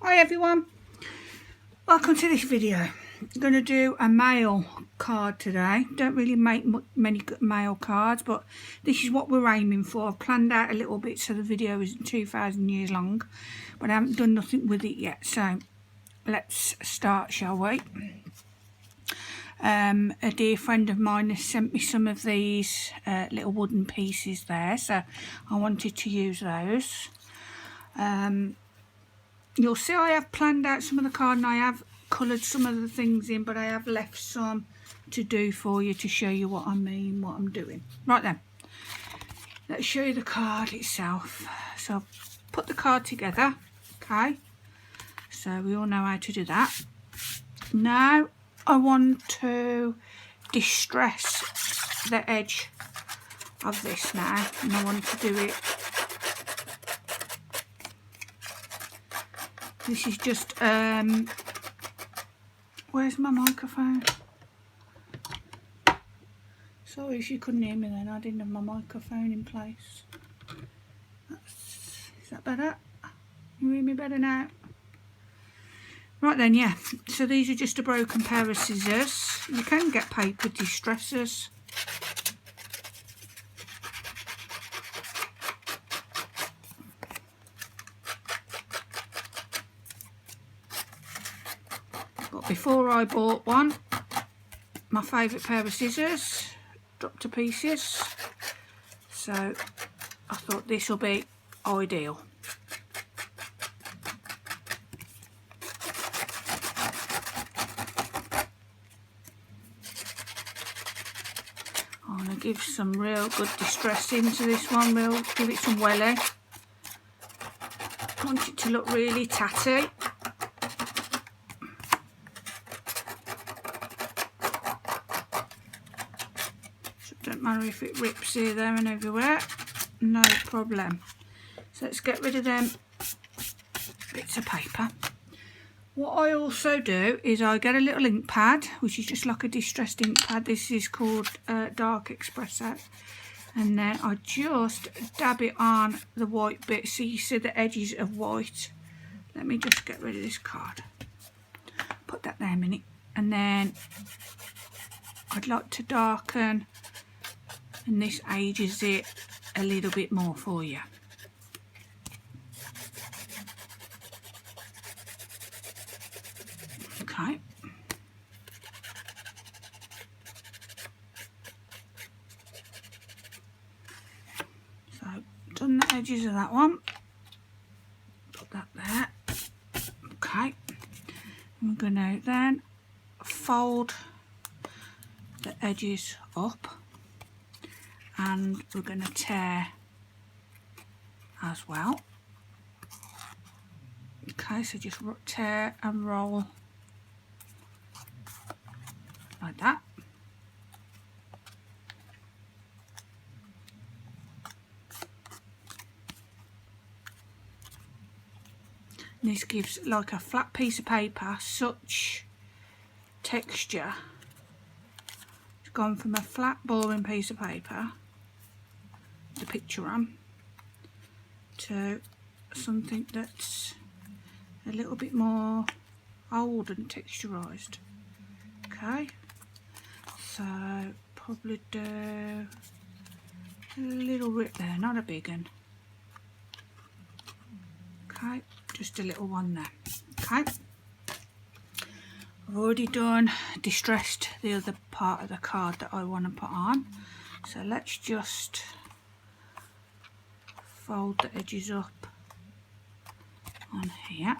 Hi everyone, welcome to this video. I'm going to do a mail card today. Don't really make many mail cards, but this is what we're aiming for. I've planned out a little bit so the video isn't 2,000 years long, but I haven't done nothing with it yet, so let's start, shall we? A dear friend of mine has sent me some of these little wooden pieces there, so I wanted to use those. You'll see I have planned out some of the card and I have coloured some of the things in, but I have left some to do for you to show you what I mean, what I'm doing. Right then, let's show you the card itself. So I've put the card together, okay, so we all know how to do that. Now I want to distress the edge of this now, and I want to do it. This is just, where's my microphone? Sorry if you couldn't hear me then, I didn't have my microphone in place. Is that better? You hear me better now? Right then, yeah, so these are just a broken pair of scissors. You can get paper distressers. Before I bought one, my favourite pair of scissors dropped to pieces, so I thought this will be ideal. I'm going to give some real good distressing to this one. We'll give it some welly. I want it to look really tatty. Don't matter if it rips here, there and everywhere, no problem. So let's get rid of them bits of paper. What I also do is I get a little ink pad, which is just like a distressed ink pad. This is called Dark Espresso, and then I just dab it on the white bit so you see the edges of white. Let me just get rid of this card, put that there a minute, and then I'd like to darken, and this ages it a little bit more for you. Okay. So, done the edges of that one. Put that there. Okay. I'm going to then fold the edges up, and we're going to tear as well. Okay, so just tear and roll like that. And this gives like a flat piece of paper such texture. It's gone from a flat boring piece of paper, the picture on, to something that's a little bit more old and texturized. Okay, so probably do a little rip there, not a big one. Okay, just a little one there. Okay, I've already distressed the other part of the card that I want to put on, so let's just fold the edges up on here.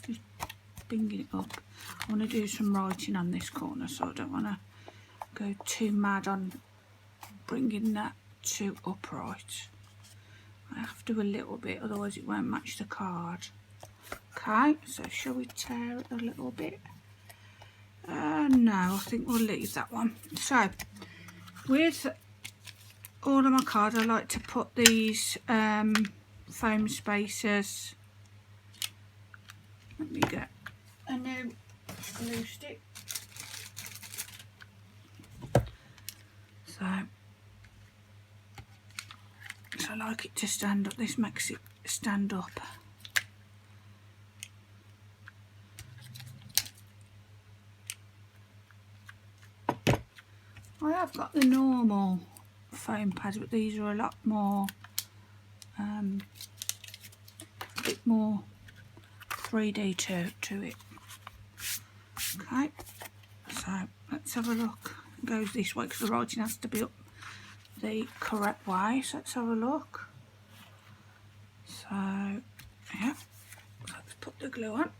Just bringing it up. I want to do some writing on this corner, so I don't want to go too mad on bringing that too upright. I have to a little bit, otherwise it won't match the card. Okay, so shall we tear it a little bit? No, I think we'll leave that one. So, with all of my cards, I like to put these foam spacers. Let me get glue stick. So I like it to stand up. This makes it stand up. I have got the normal foam pads, but these are a lot more, a bit more 3D to it. Okay, so let's have a look. It goes this way because the writing has to be up the correct way. So let's have a look. So yeah, let's put the glue on.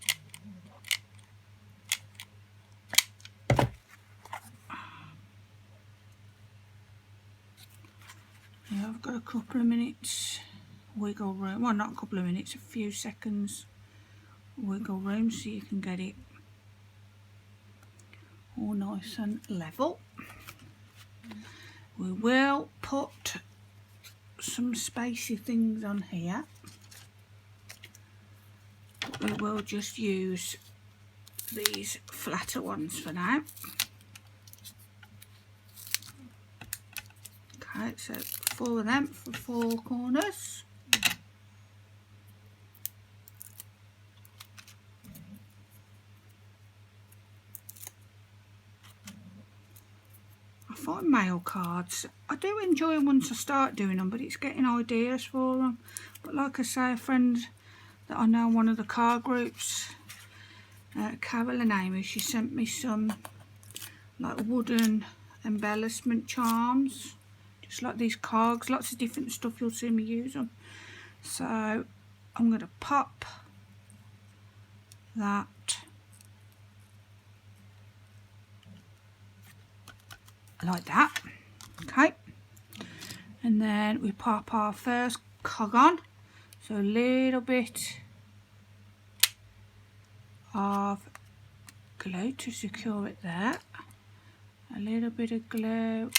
Yeah, I've got a couple of minutes wiggle room. Well, not a couple of minutes, a few seconds wiggle room so you can get it all nice and level. We will put some spacey things on here, but we will just use these flatter ones for now. Okay, so 4 of them for 4 corners. I find mail cards, I do enjoy them once I start doing them, but it's getting ideas for them. But like I say, a friend that I know in one of the card groups, Carol and Amy, she sent me some like wooden embellishment charms, just like these cogs, lots of different stuff. You'll see me use them. So I'm going to pop that like that. Okay, and then we pop our first cog on, so a little bit of glue to secure it there, a little bit of glue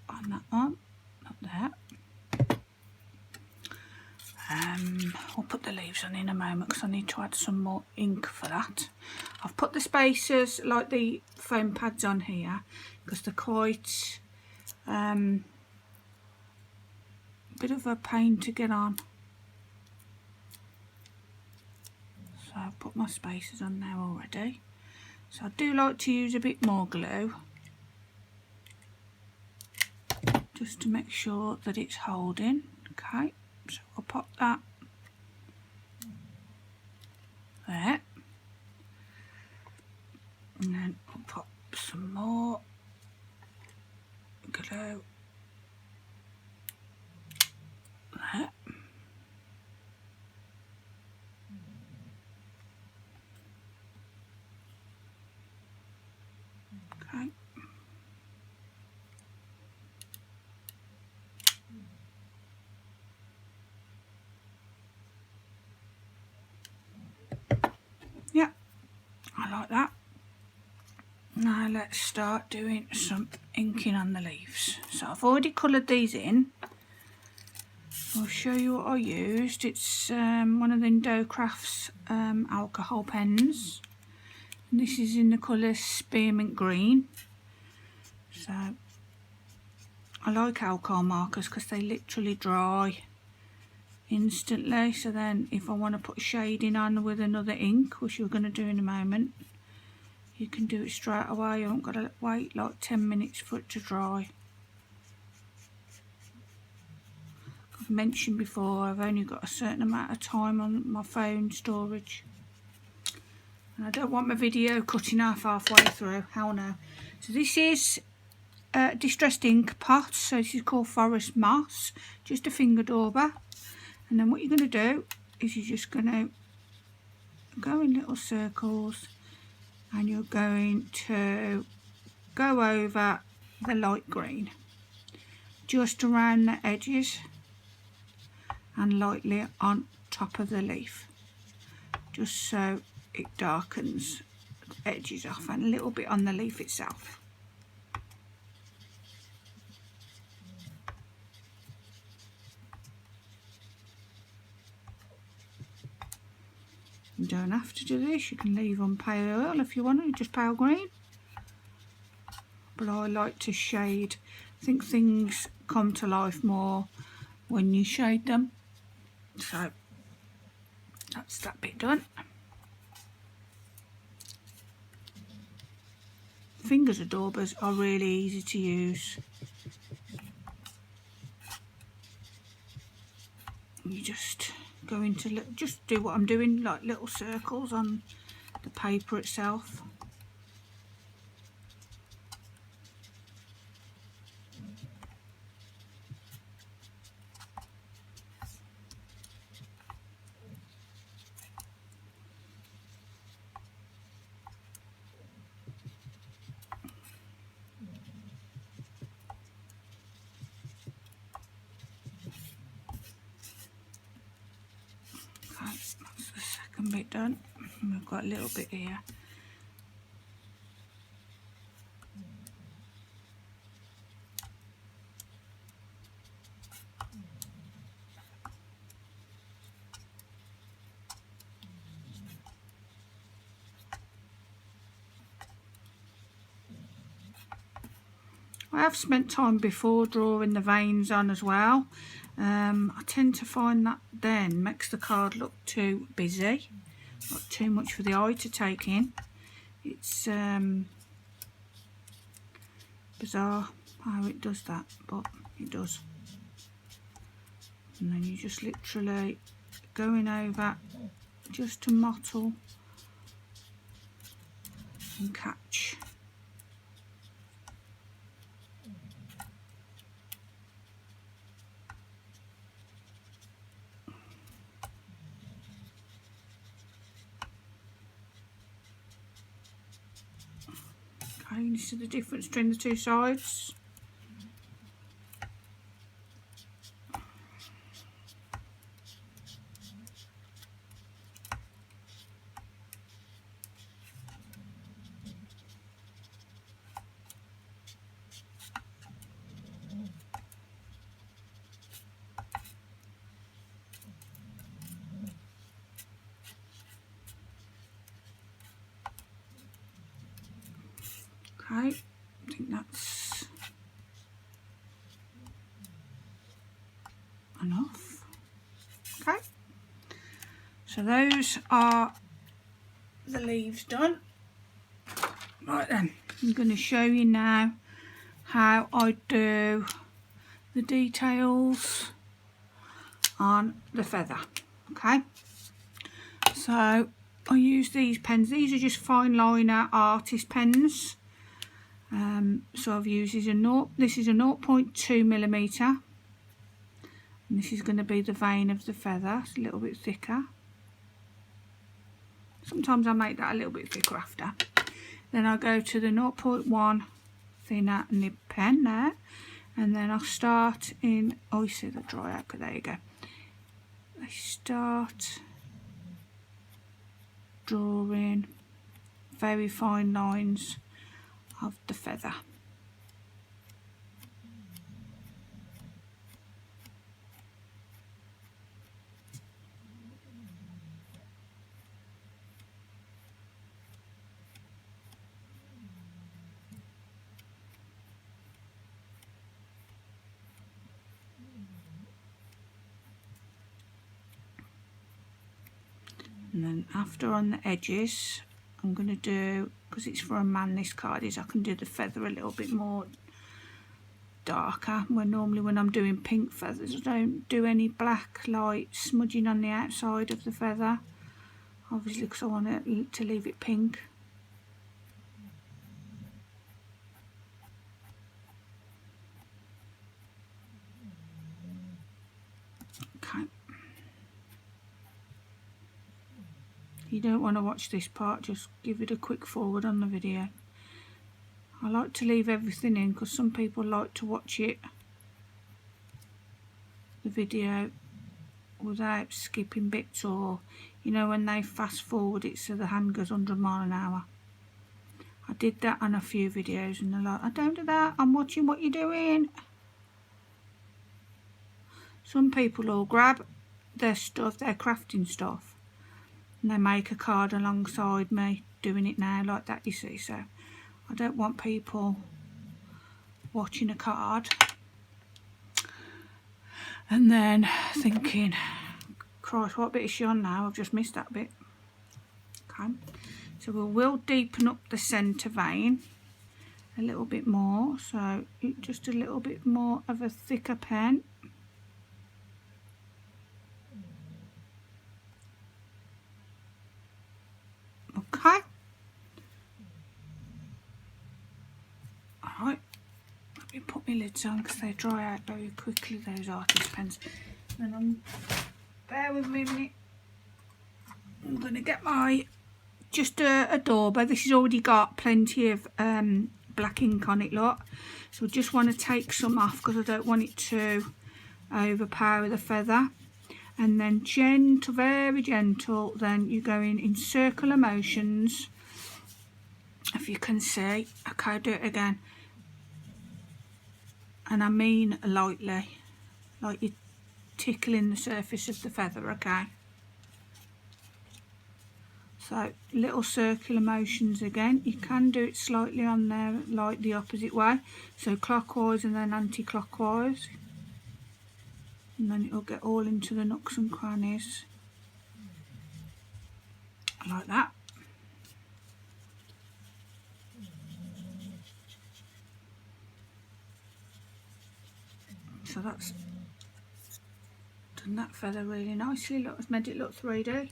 on that one, not there. I'll put the leaves on in a moment because I need to add some more ink for that. I've put the spacers like the foam pads on here because they're quite bit of a pain to get on. So I've put my spacers on now already. So I do like to use a bit more glue just to make sure that it's holding. Okay, so I'll pop that there, and then I'll pop some more glue there. Okay. Yeah, I like that. Now let's start doing some inking on the leaves. So I've already coloured these in. I'll show you what I used. It's one of the Crafts alcohol pens. And this is in the colour spearmint green. So I like alcohol markers because they literally dry instantly. So then if I want to put shading on with another ink, which we're going to do in a moment, you can do it straight away. You haven't got to wait like 10 minutes for it to dry. I've mentioned before, I've only got a certain amount of time on my phone storage. And I don't want my video cutting off halfway through. Hell no. So this is distressed ink pot. So this is called Forest Moss. Just a finger dauber. And then what you're going to do is you're just going to go in little circles. And you're going to go over the light green. Just around the edges. And lightly on top of the leaf. Just so it darkens the edges off, and a little bit on the leaf itself. You don't have to do this, you can leave on pale if you want to, just pale green. But I like to shade. I think things come to life more when you shade them. So that's that bit done. Fingers adorbers are really easy to use. You just go into, just do what I'm doing, like little circles on the paper itself. Okay, that's the second bit done. And we've got a little bit here. I have spent time before drawing the veins on as well. I tend to find that then makes the card look too busy, not too much for the eye to take in. It's bizarre how it does that, but it does. And then you just literally going over just to mottle and catch. Okay, you see the difference between the two sides. Okay, I think that's enough. Okay, so those are the leaves done. Right then, I'm going to show you now how I do the details on the feather. Okay, so I use these pens. These are just fine liner artist pens. So I've used this is a 0.2mm, and this is going to be the vein of the feather. It's a little bit thicker. Sometimes I make that a little bit thicker after. Then I go to the 0.1 thinner nib pen there, and then I'll start in, oh, you see the dry ochre, there you go. I start drawing very fine lines of the feather. And then after on the edges, I'm going to do, because it's for a man this card is, I can do the feather a little bit more darker. When normally when I'm doing pink feathers, I don't do any black light smudging on the outside of the feather, obviously because I want it to leave it pink. Okay. You don't want to watch this part, just give it a quick forward on the video. I like to leave everything in because some people like to watch it, the video, without skipping bits, or you know when they fast forward it so the hand goes 100 miles an hour. I did that on a few videos and they're like, I don't do that, I'm watching what you're doing. Some people will grab their stuff, their crafting stuff, and they make a card alongside me doing it now like that, you see. So I don't want people watching a card and then thinking, Christ, what bit is she on now? I've just missed that bit. Okay, so we will deepen up the centre vein a little bit more, so just a little bit more of a thicker pen. Okay, alright, let me put my lids on because they dry out very quickly, those artist pens. And bear with me a minute, I'm going to get my, just a dauber. This has already got plenty of black ink on it, look. So I just want to take some off because I don't want it to overpower the feather. And then gentle, very gentle, then you're going in circular motions, if you can see. Okay, do it again. And I mean lightly, like you're tickling the surface of the feather, okay? So little circular motions again. You can do it slightly on there, like the opposite way. So clockwise and then anti-clockwise. And then it'll get all into the nooks and crannies. Like that. So that's done that feather really nicely. Look, it's made it look 3D.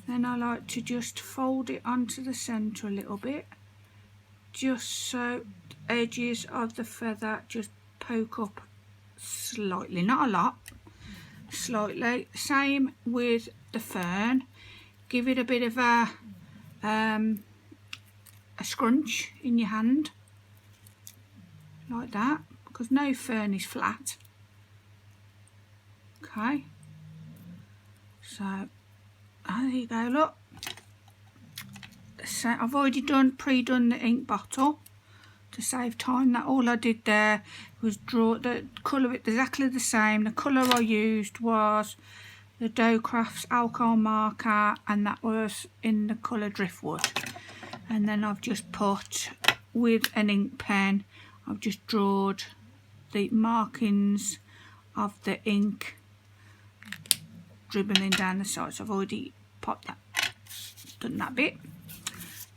Then I like to just fold it onto the centre a little bit, just so the edges of the feather just poke up slightly, not a lot, slightly. Same with the fern. Give it a bit of a scrunch in your hand, like that, because no fern is flat. Okay, so there you go, look. So I've already pre-done the ink bottle to save time. That all I did there was draw the colour of it exactly the same. The colour I used was the Dough Crafts alcohol marker, and that was in the colour Driftwood. And then I've just put, with an ink pen, I've just drawn the markings of the ink dribbling down the sides. I've already popped that, done that bit.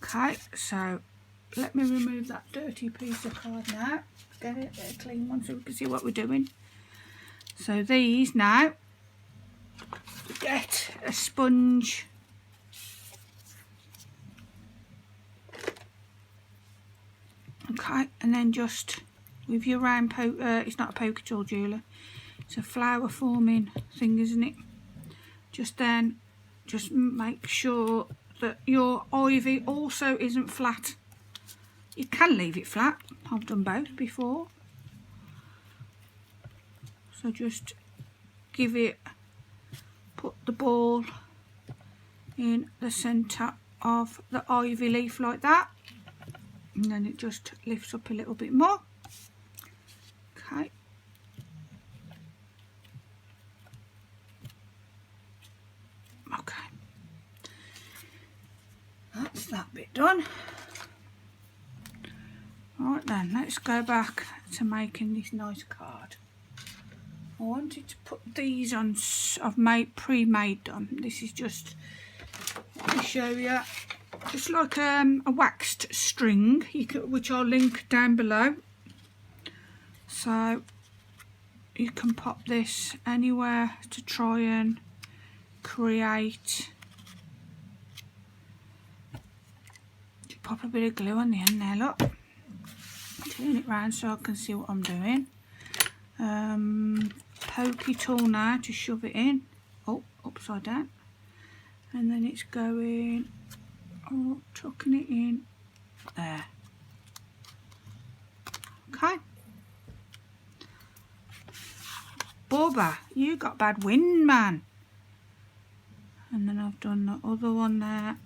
Okay, so let me remove that dirty piece of card now. Get it, get a clean one so we can see what we're doing. So these now, get a sponge. Okay, and then just with your round it's not a poker tool, Julia. It's a flower forming thing, isn't it? Just make sure that your ivy also isn't flat. You can leave it flat. I've done both before. So just give it, put the ball in the centre of the ivy leaf like that. And then it just lifts up a little bit more. Okay. Okay. That's that bit done. Right then, let's go back to making this nice card. I wanted to put these on, I've pre-made them. This is just, let me show you, just like a waxed string, which I'll link down below. So you can pop this anywhere to try and create. Just pop a bit of glue on the end there, look. Turn it round so I can see what I'm doing. Pokey tool now to shove it in. Oh, upside down. And then it's going, oh, tucking it in there. Okay. Bubba, you got bad wind, man. And then I've done the other one there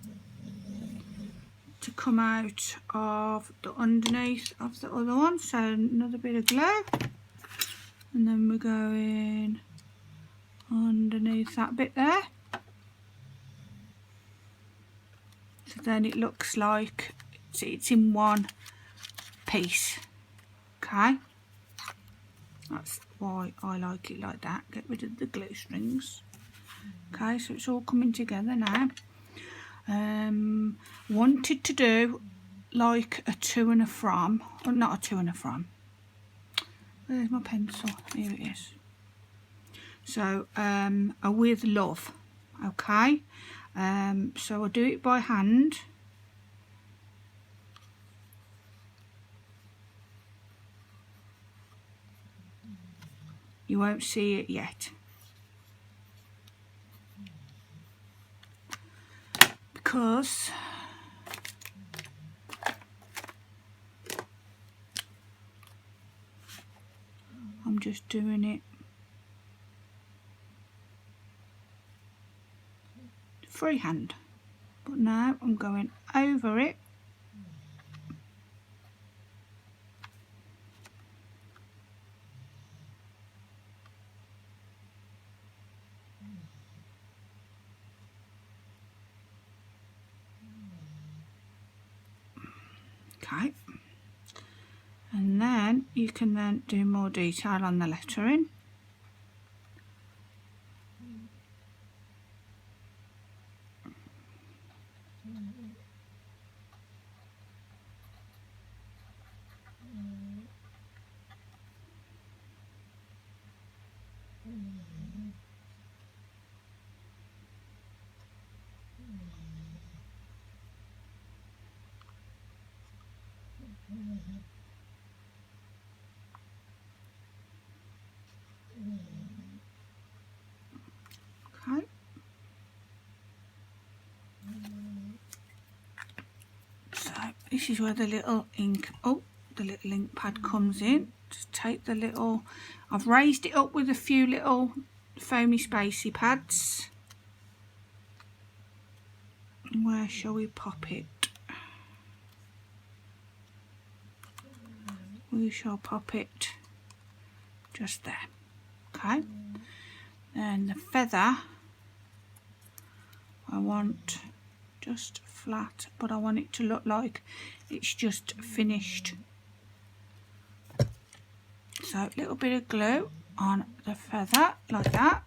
to come out of the underneath of the other one. So another bit of glue. And then we're going underneath that bit there. so then it looks like it's in one piece. Okay, that's why I like it like that. Get rid of the glue strings. Okay, so it's all coming together now. Wanted to do like a to and a from, or not a to and a from. Where's my pencil? Here it is. So a with love. Okay, so I'll do it by hand. You won't see it yet because I'm just doing it freehand, but now I'm going over it. Okay, and then you can then do more detail on the lettering. Okay. So this is where the little ink, the little ink pad comes in. Just take the little, I've raised it up with a few little foamy spacey pads. Where shall we pop it? We shall pop it just there. Okay. Then the feather, I want just flat, but I want it to look like it's just finished. So a little bit of glue on the feather like that,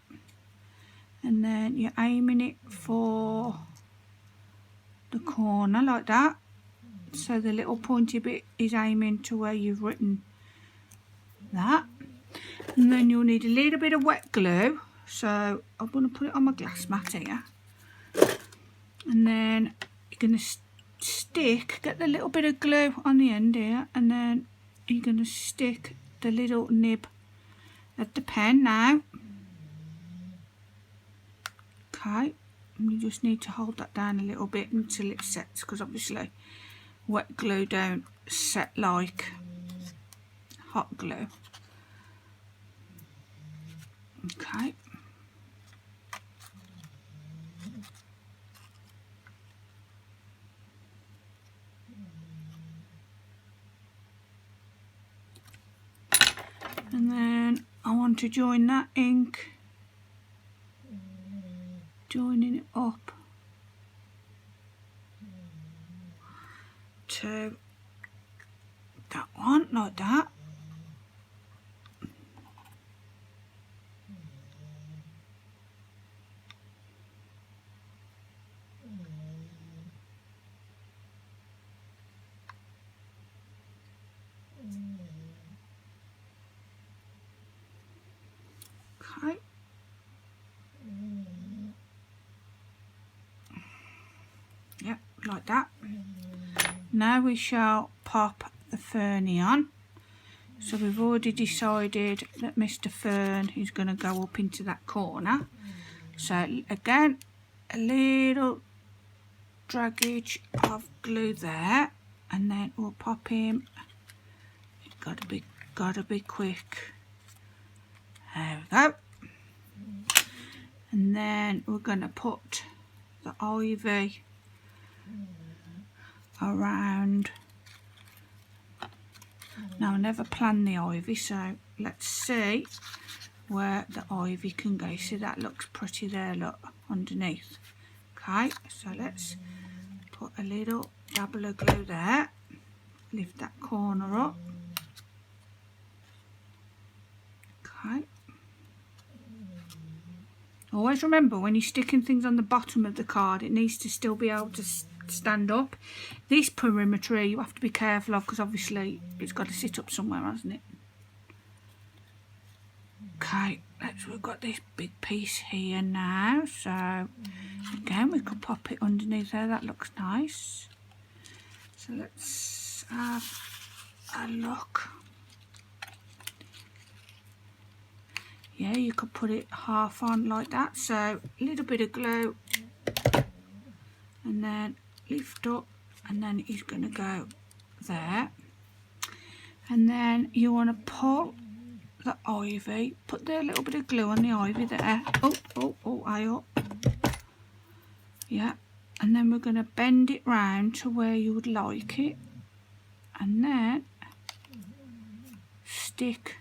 and then you're aiming it for the corner like that, so the little pointy bit is aiming to where you've written that. And then you'll need a little bit of wet glue, so I'm going to put it on my glass mat here, and then you're going to stick, get the little bit of glue on the end here, and then you're going to stick the little nib at the pen now. Okay, and you just need to hold that down a little bit until it sets, because obviously wet glue don't set like hot glue. Okay. And then I want to join that ink, joining it up to that one like that. Okay. Yep, like that. Now we shall pop the Fernie on. So we've already decided that Mr. Fern is going to go up into that corner. So again, a little draggage of glue there, and then we'll pop him. Gotta be quick. There we go. And then we're going to put the ivy around. Now I never planned the ivy, so let's see where the ivy can go. See, that looks pretty there, look, underneath. Okay, so let's put a little dabble of glue there, lift that corner up. Okay. Always remember, when you're sticking things on the bottom of the card, it needs to still be able to stand up. This perimeter you have to be careful of, because obviously it's got to sit up somewhere, hasn't it? Okay, we've got this big piece here now, so again we could pop it underneath there. That looks nice. So let's have a look. Yeah, you could put it half on like that, so a little bit of glue and then lift up, and then it's going to go there, and then you want to pull the ivy, put a little bit of glue on the ivy there. Eye up. Yeah, and then we're going to bend it round to where you would like it, and then stick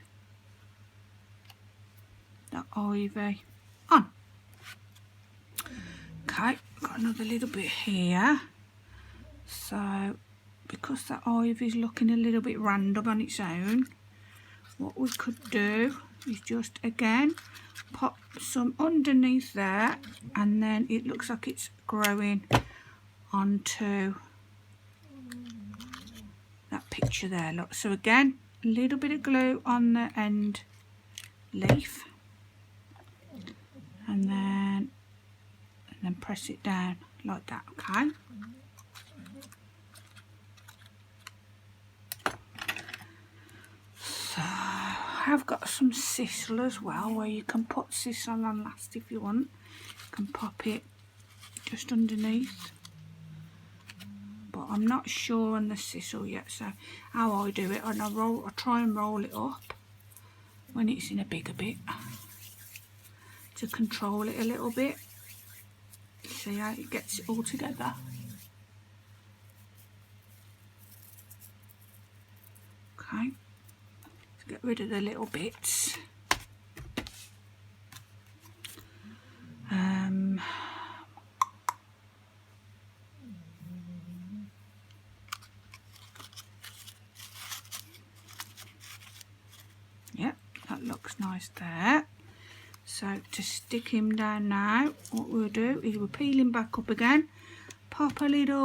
the ivy on. Okay, got another little bit here. So because that ivy is looking a little bit random on its own, what we could do is just again pop some underneath there, and then it looks like it's growing onto that picture there. Look, so again a little bit of glue on the end leaf, and then press it down like that. Okay, so I've got some sisal as well, where you can put sisal on last if you want. You can pop it just underneath, but I'm not sure on the sisal yet. So how I do it, I try and roll it up when it's in a bigger bit to control it a little bit. See how it gets it all together. Okay, let's get rid of the little bits. Yep, that looks nice there. So to stick him down now, what we'll do is we'll peel him back up again, pop a little